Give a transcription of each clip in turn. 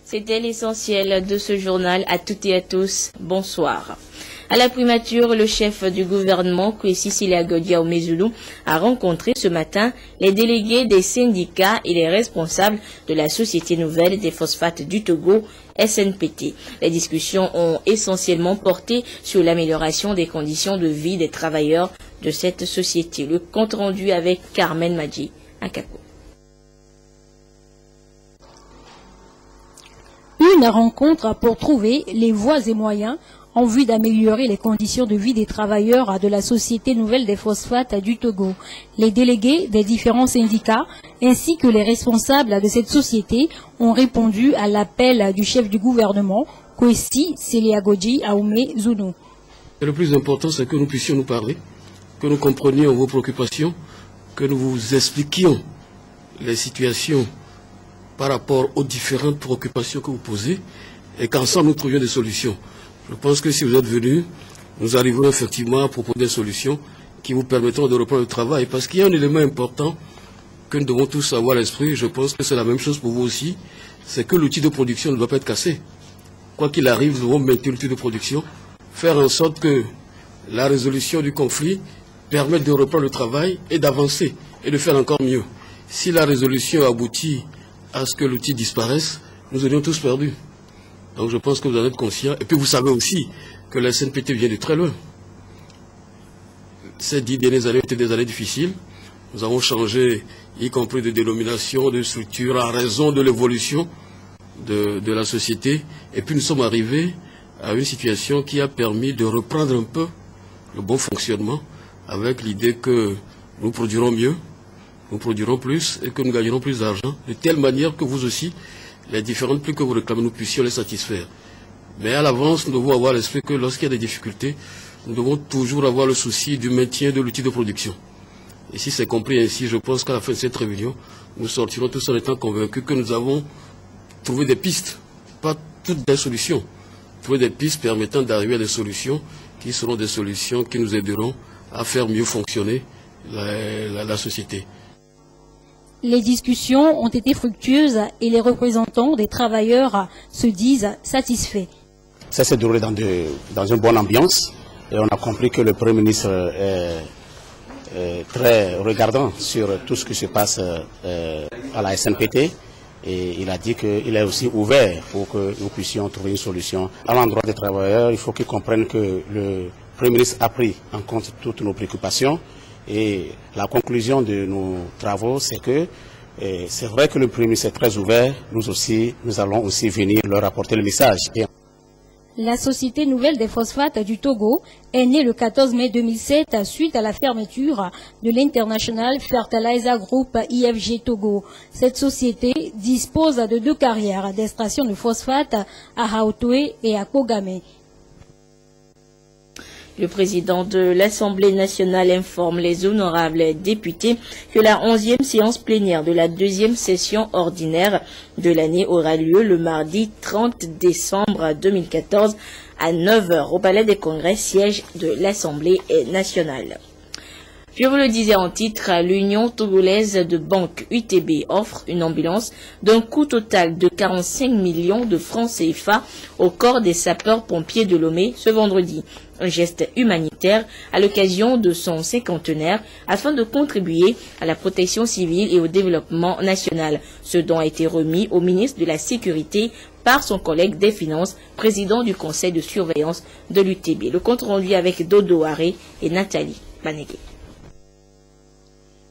C'était l'essentiel de ce journal. À toutes et à tous, bonsoir. À la primature, le chef du gouvernement, Kwesi Siliagodia Umezudu, a rencontré ce matin les délégués des syndicats et les responsables de la Société nouvelle des phosphates du Togo, SNPT. Les discussions ont essentiellement porté sur l'amélioration des conditions de vie des travailleurs de cette société. Le compte rendu avec Carmen Madji Akako. Une rencontre pour trouver les voies et moyens en vue d'améliorer les conditions de vie des travailleurs de la Société nouvelle des phosphates du Togo. Les délégués des différents syndicats ainsi que les responsables de cette société ont répondu à l'appel du chef du gouvernement, Kwesi Siliagodia Umezudu. Le plus important, c'est que nous puissions nous parler, que nous comprenions vos préoccupations, que nous vous expliquions les situations par rapport aux différentes préoccupations que vous posez et qu'ensemble nous trouvions des solutions. Je pense que si vous êtes venus, nous arriverons effectivement à proposer des solutions qui vous permettront de reprendre le travail. Parce qu'il y a un élément important que nous devons tous avoir à l'esprit, je pense que c'est la même chose pour vous aussi, c'est que l'outil de production ne doit pas être cassé. Quoi qu'il arrive, nous devons maintenir l'outil de production, faire en sorte que la résolution du conflit permette de reprendre le travail et d'avancer et de faire encore mieux. Si la résolution aboutit à ce que l'outil disparaisse, nous aurions tous perdu. Donc je pense que vous en êtes conscients. Et puis vous savez aussi que la SNPT vient de très loin. Ces 10 dernières années étaient des années difficiles. Nous avons changé, y compris de dénomination, de structure, en raison de l'évolution de la société. Et puis nous sommes arrivés à une situation qui a permis de reprendre un peu le bon fonctionnement avec l'idée que nous produirons mieux, nous produirons plus et que nous gagnerons plus d'argent, de telle manière que vous aussi, les différentes plus que vous réclamez, nous puissions les satisfaire. Mais à l'avance, nous devons avoir l'esprit que lorsqu'il y a des difficultés, nous devons toujours avoir le souci du maintien de l'outil de production. Et si c'est compris ainsi, je pense qu'à la fin de cette réunion, nous sortirons tous en étant convaincus que nous avons trouvé des pistes, pas toutes des solutions, trouver des pistes permettant d'arriver à des solutions qui seront des solutions qui nous aideront à faire mieux fonctionner la société. Les discussions ont été fructueuses et les représentants des travailleurs se disent satisfaits. Ça s'est déroulé dans une bonne ambiance et on a compris que le Premier ministre est très regardant sur tout ce qui se passe à la SNPT et il a dit qu'il est aussi ouvert pour que nous puissions trouver une solution. À l'endroit des travailleurs, il faut qu'ils comprennent que le Premier ministre a pris en compte toutes nos préoccupations. Et la conclusion de nos travaux, c'est que c'est vrai que le Premier ministre est très ouvert. Nous allons aussi venir leur apporter le message. La Société nouvelle des phosphates du Togo est née le 14 mai 2007 suite à la fermeture de l'International Fertilizer Group IFG Togo. Cette société dispose de 2 carrières d'extraction de phosphate à Hautoué et à Kogame. Le président de l'Assemblée nationale informe les honorables députés que la 11e séance plénière de la 2e session ordinaire de l'année aura lieu le mardi 30 décembre 2014 à 9h au Palais des Congrès, siège de l'Assemblée nationale. Je vous le disais en titre, l'Union togolaise de banque UTB offre une ambulance d'un coût total de 45 millions de francs CFA au corps des sapeurs-pompiers de Lomé ce vendredi. Un geste humanitaire à l'occasion de son cinquantenaire afin de contribuer à la protection civile et au développement national. Ce don a été remis au ministre de la Sécurité par son collègue des Finances, président du conseil de surveillance de l'UTB. Le compte rendu avec Dodo Haré et Nathalie Banégué.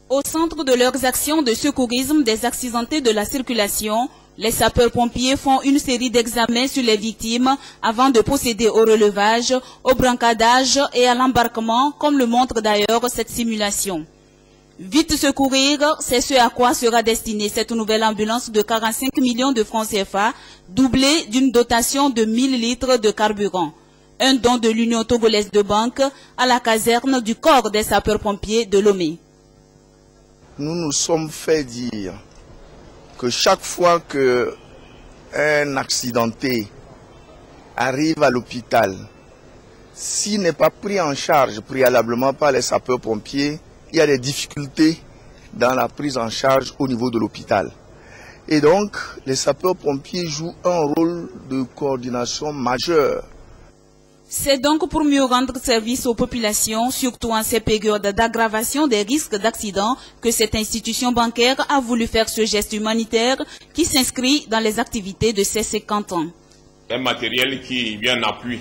Au centre de leurs actions de secourisme des accidentés de la circulation, les sapeurs-pompiers font une série d'examens sur les victimes avant de procéder au relevage, au brancardage et à l'embarquement, comme le montre d'ailleurs cette simulation. Vite secourir, c'est ce à quoi sera destinée cette nouvelle ambulance de 45 millions de francs CFA, doublée d'une dotation de 1000 litres de carburant. Un don de l'Union togolaise de banque à la caserne du corps des sapeurs-pompiers de Lomé. Nous nous sommes fait dire que chaque fois qu'un accidenté arrive à l'hôpital, s'il n'est pas pris en charge préalablement par les sapeurs-pompiers, il y a des difficultés dans la prise en charge au niveau de l'hôpital. Et donc, les sapeurs-pompiers jouent un rôle de coordination majeur. C'est donc pour mieux rendre service aux populations, surtout en ces périodes d'aggravation des risques d'accident, que cette institution bancaire a voulu faire ce geste humanitaire qui s'inscrit dans les activités de ses 50 ans. Un matériel qui vient en appui.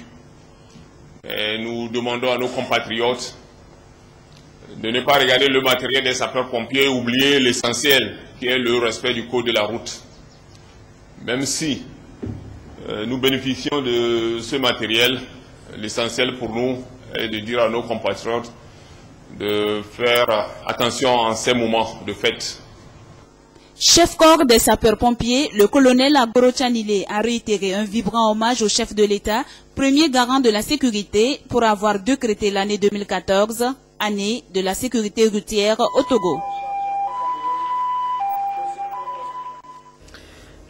Et nous demandons à nos compatriotes de ne pas regarder le matériel des sapeurs-pompiers et oublier l'essentiel, qui est le respect du code de la route. Même si nous bénéficions de ce matériel, l'essentiel pour nous est de dire à nos compatriotes de faire attention en ces moments de fête. Chef-corps des sapeurs-pompiers, le colonel Agoro Chanile a réitéré un vibrant hommage au chef de l'État, premier garant de la sécurité, pour avoir décrété l'année 2014, année de la sécurité routière au Togo.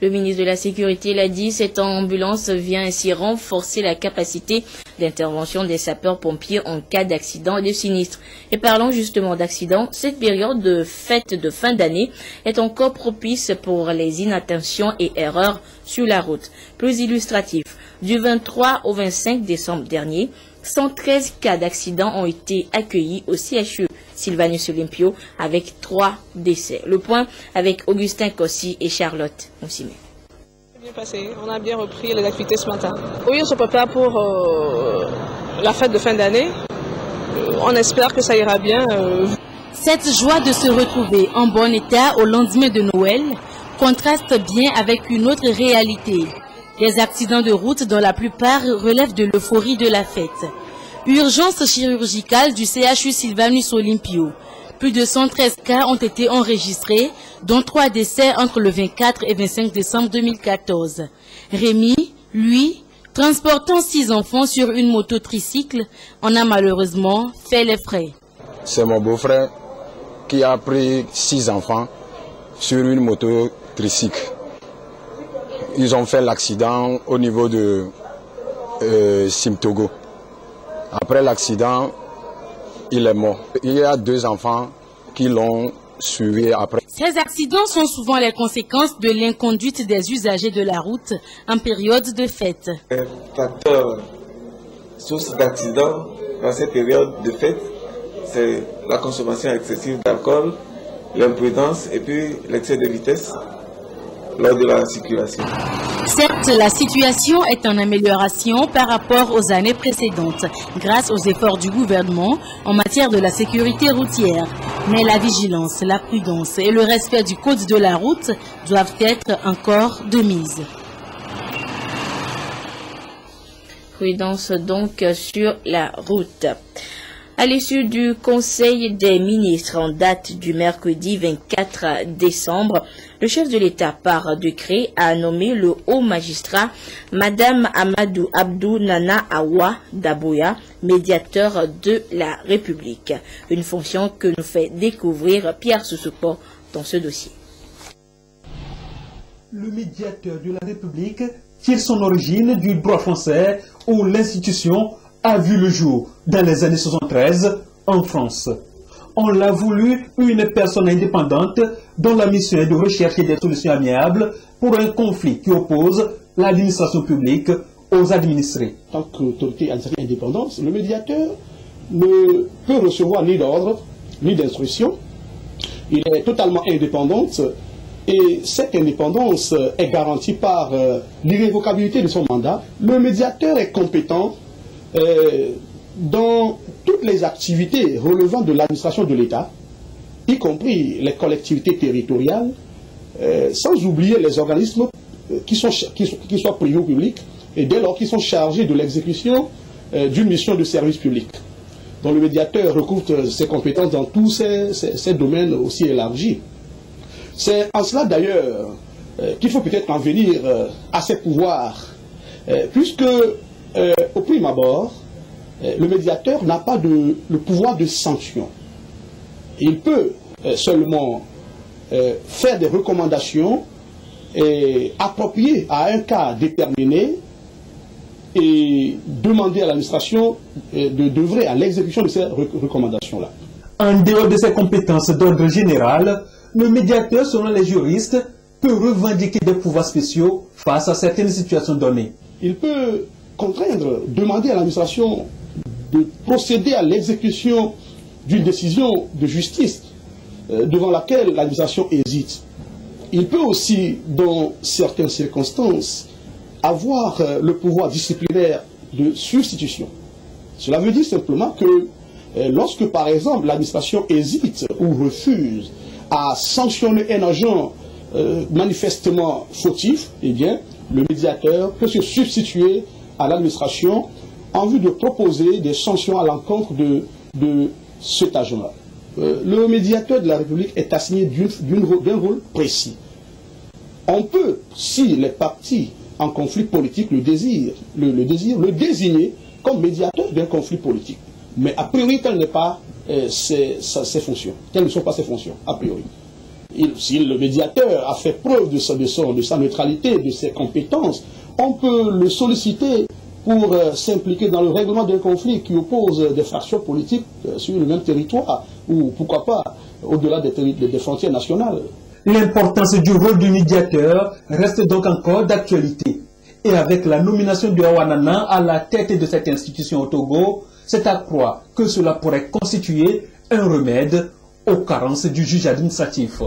Le ministre de la Sécurité l'a dit, cette ambulance vient ainsi renforcer la capacité d'intervention des sapeurs-pompiers en cas d'accident et de sinistre. Et parlons justement d'accident, cette période de fête de fin d'année est encore propice pour les inattentions et erreurs sur la route. Plus illustratif, du 23 au 25 décembre dernier, 113 cas d'accident ont été accueillis au CHU Sylvanus Olympio avec 3 décès. Le point avec Augustin Kossi et Charlotte Moussime. Bien passé, on a bien repris les activités ce matin. Oui, on se prépare pour la fête de fin d'année. On espère que ça ira bien. Cette joie de se retrouver en bon état au lendemain de Noël contraste bien avec une autre réalité. Les accidents de route, dont la plupart relèvent de l'euphorie de la fête. Urgence chirurgicale du CHU Sylvanus Olympio. Plus de 113 cas ont été enregistrés, dont 3 décès entre le 24 et 25 décembre 2014. Rémi, lui, transportant 6 enfants sur une moto tricycle, en a malheureusement fait les frais. C'est mon beau-frère qui a pris 6 enfants sur une moto tricycle. Ils ont fait l'accident au niveau de Simtogo. Après l'accident, il est mort. Il y a 2 enfants qui l'ont suivi après. Ces accidents sont souvent les conséquences de l'inconduite des usagers de la route en période de fête. Un facteur source d'accident dans cette période de fête, c'est la consommation excessive d'alcool, l'imprudence et puis l'excès de vitesse lors de la circulation. Certes, la situation est en amélioration par rapport aux années précédentes, grâce aux efforts du gouvernement en matière de la sécurité routière. Mais la vigilance, la prudence et le respect du code de la route doivent être encore de mise. Prudence donc sur la route. À l'issue du Conseil des ministres en date du mercredi 24 décembre, le chef de l'État, par décret, a nommé le haut magistrat Madame Amadou Abdou Nana Awa Daboya, médiateur de la République. Une fonction que nous fait découvrir Pierre Soussoupo dans ce dossier. Le médiateur de la République tire son origine du droit français où l'institution a vu le jour dans les années 73 en France. On l'a voulu une personne indépendante dont la mission est de rechercher des solutions amiables pour un conflit qui oppose l'administration publique aux administrés. En tant qu'autorité administrative indépendante, le médiateur ne peut recevoir ni d'ordre ni d'instruction. Il est totalement indépendant et cette indépendance est garantie par l'irrévocabilité de son mandat. Le médiateur est compétent dans toutes les activités relevant de l'administration de l'État, y compris les collectivités territoriales, sans oublier les organismes qui soient privés ou publics, et dès lors qu'ils sont chargés de l'exécution d'une mission de service public. Donc le médiateur recouvre ses compétences dans tous ces domaines aussi élargis. C'est en cela d'ailleurs qu'il faut peut-être en venir à ces pouvoirs, puisque au prime abord, le médiateur n'a pas le pouvoir de sanction. Il peut seulement faire des recommandations appropriées à un cas déterminé et demander à l'administration d'œuvrer à l'exécution de ces recommandations-là. En dehors de ses compétences d'ordre général, le médiateur, selon les juristes, peut revendiquer des pouvoirs spéciaux face à certaines situations données. Il peut contraindre, demander à l'administration de procéder à l'exécution d'une décision de justice devant laquelle l'administration hésite. Il peut aussi, dans certaines circonstances, avoir le pouvoir disciplinaire de substitution. Cela veut dire simplement que lorsque, par exemple, l'administration hésite ou refuse à sanctionner un agent manifestement fautif, eh bien, le médiateur peut se substituer à l'administration en vue de proposer des sanctions à l'encontre de cet agent-là. Le médiateur de la République est assigné d'un rôle précis. On peut, si les partis en conflit politique le désirent, le désigner comme médiateur d'un conflit politique. Mais a priori, telles ne sont pas ses fonctions. Telles ne sont pas ses fonctions, a priori. Si le médiateur a fait preuve de sa neutralité, de ses compétences, on peut le solliciter pour s'impliquer dans le règlement d'un conflit qui oppose des fractions politiques sur le même territoire, ou pourquoi pas au-delà des frontières nationales. L'importance du rôle du médiateur reste donc encore d'actualité. Et avec la nomination de Awanana à la tête de cette institution au Togo, c'est à croire que cela pourrait constituer un remède aux carences du juge administratif.